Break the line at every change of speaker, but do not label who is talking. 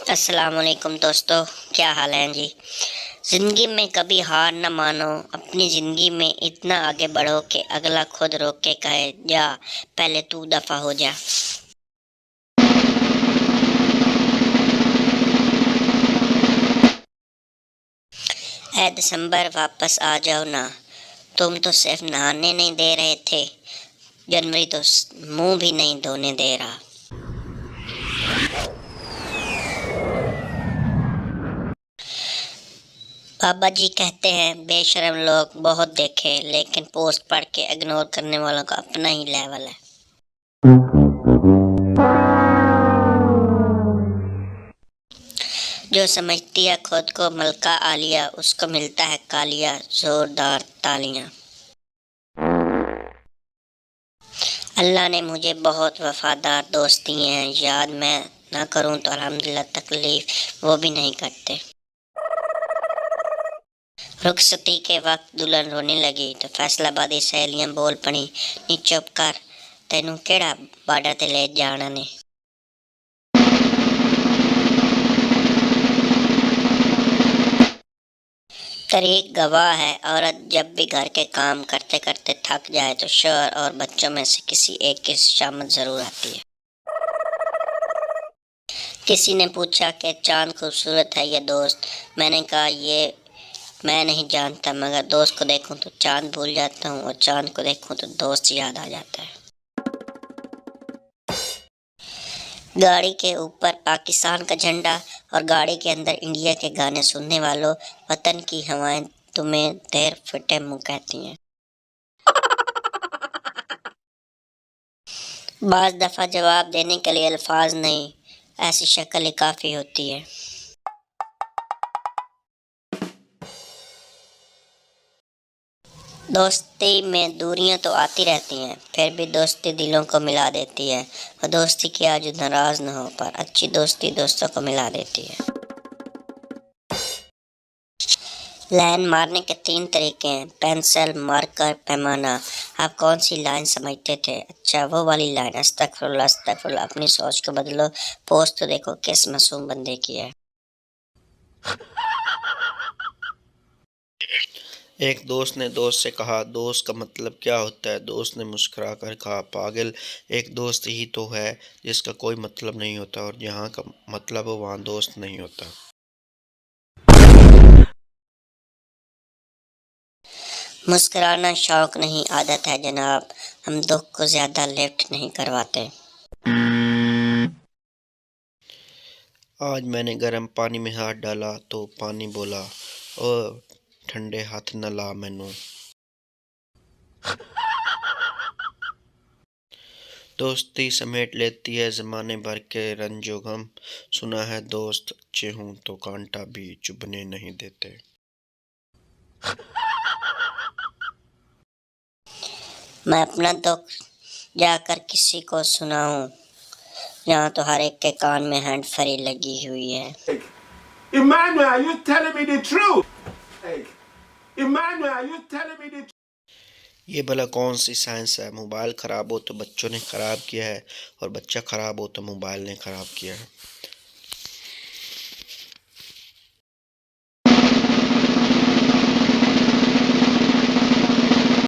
अस्सलाम वालेकुम दोस्तों, क्या हाल है जी। ज़िंदगी में कभी हार न मानो। अपनी ज़िंदगी में इतना आगे बढ़ो कि अगला खुद रोक के कहे जा, पहले तू दफ़ा हो जा। ऐ दिसंबर वापस आ जाओ ना। तुम तो सिर्फ नहाने नहीं दे रहे थे, जनवरी तो मुंह भी नहीं धोने दे रहा। बाबा जी कहते हैं बेशरम लोग बहुत देखे, लेकिन पोस्ट पढ़ के इग्नोर करने वालों का अपना ही लेवल है। जो समझती है खुद को मलका आलिया, उसको मिलता है कालिया जोरदार तालियां। अल्लाह ने मुझे बहुत वफादार दोस्त दिए हैं, याद मैं ना करूं तो अल्हम्दुलिल्लाह तकलीफ वो भी नहीं करते। रुखसती के वक्त दुल्हन रोने लगी तो फैसलाबादी सहेलियां बोल पड़ी, नी चुप कर, तेनू केड़ा बार्डर ते ले जाना ने। तारीख गवाह है, औरत जब भी घर के काम करते करते थक जाए तो शौहर और बच्चों में से किसी एक की शामत जरूर आती है। किसी ने पूछा कि चांद खूबसूरत है या दोस्त। मैंने कहा ये मैं नहीं जानता, मगर दोस्त को देखूं तो चांद भूल जाता हूँ और चांद को देखूं तो दोस्त याद आ जाता है। गाड़ी के ऊपर पाकिस्तान का झंडा और गाड़ी के अंदर इंडिया के गाने सुनने वालों, वतन की हवाएं तुम्हें देर फटे मुंह कहती हैं। बाज दफा जवाब देने के लिए अल्फाज नहीं, ऐसी शक्ल ही काफी होती है। दोस्ती में दूरियां तो आती रहती हैं, फिर भी दोस्ती दिलों को मिला देती है। और दोस्ती किया जो नाराज न हो, पर अच्छी दोस्ती दोस्तों को मिला देती है। लाइन मारने के 3 तरीके हैं, पेंसिल, मार्कर, पैमाना। आप कौन सी लाइन समझते थे? अच्छा, वो वाली लाइन, अस्तगफुरुल्लाह अस्तगफुरुल्लाह। अपनी सोच को बदलो। पोस्ट तो देखो किस मासूम बंदे की है।
एक दोस्त ने दोस्त से कहा, दोस्त का मतलब क्या होता है? दोस्त ने मुस्कुरा कर कहा, पागल, एक दोस्त ही तो है जिसका कोई मतलब नहीं होता, और जहाँ का मतलब हो वहाँ दोस्त नहीं होता।
मुस्कुराना शौक नहीं, आदत है जनाब। हम दुख को ज्यादा लिफ्ट नहीं करवाते।
आज मैंने गर्म पानी में हाथ डाला तो पानी बोला, ओ ठंडे हाथ न ला मैनू। दोस्ती समेट लेती है ज़माने भर के रंजो गम। सुना है दोस्त अच्छे हों तो कांटा भी चुभने नहीं देते।
मैं अपना दुख जाकर किसी को सुनाऊं, यहाँ तो हर एक के कान में हैंड फ्री लगी हुई है।
Emmanuel, are you telling me the truth? Hey, Emmanuel, are you telling me the truth?
ये भला कौन सी साइंस है? मोबाइल ख़राब हो तो बच्चों ने ख़राब किया है, और बच्चा ख़राब हो तो मोबाइल ने ख़राब किया है।